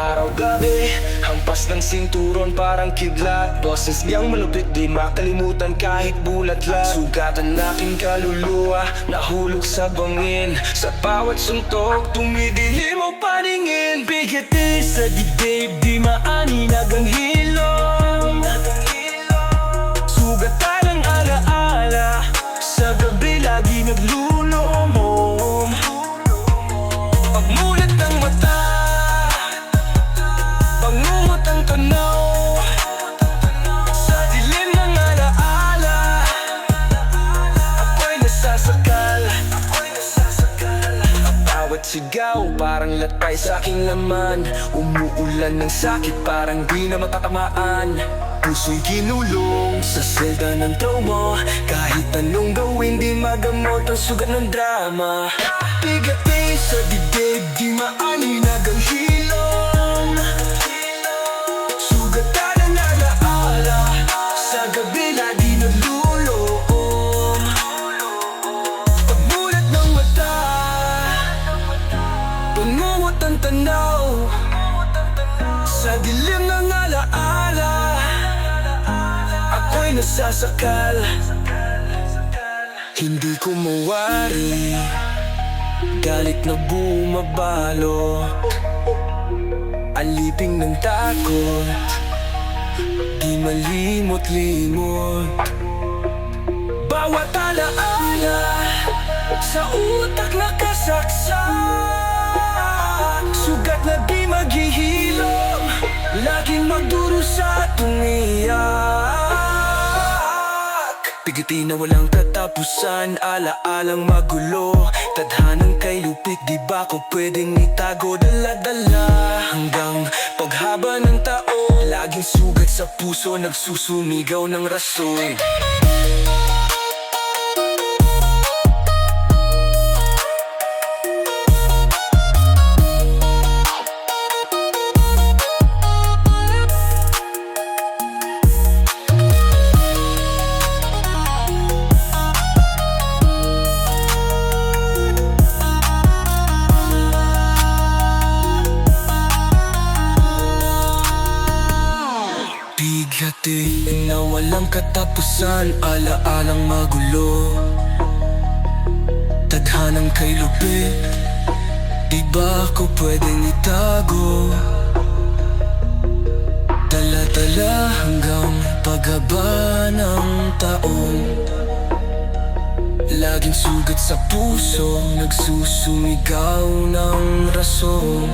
Araw-gabi, hampas ng sinturon parang kidlat. Boses niyang malupit, di makalimutan kahit bulat lang. Sugatan aking kaluluwa, nahulog sa bangin. Sa bawat suntok, tumidilim o paningin. Bigati sa dibdib, di maaninag ang hilom. Sugatan ang alaala, sa gabi lagi naglulumom. Pagmulat ng mata, bangungot ang tanaw. Sa dilim ng alaala, ako'y nasasakal. Ang bawat sigaw parang latay sa aking laman. Umuulan ng sakit parang di na matatamaan. Puso'y kinulong sa selda ng trauma. Kahit anong gawin di magamot ang sugat ng drama. Bigati sa dibdib, di maaninag ang hilom. Sugatan ang alaala, sa gabi lagi nagluloob. Pagmulat ng mata, bangungot ang tanaw. Sa dilim ng alaala, ako'y nasasakal. Hindi ko mawari, galit na bumabalo. Aliping ng takot, di malimot-limot. Bawat alaala, sa utak nakasaksak. Sugat na di maghihilom, laging magdurusa at umiyak. Bigati na walang katapusan, alaalang magulo. Tadhanang kay lupit, di ba ko pwedeng itago? Dala-dala hanggang paghaba ng taon. Laging sugat sa puso, nagsusumigaw ng rason. Bigati na walang katapusan, alaalang magulo. Tadhanang kay lupit, di ba ko pwedeng itago? Dala-dala hanggang paghaba ng taon. Laging sugat sa puso, nagsusumigaw ng rason.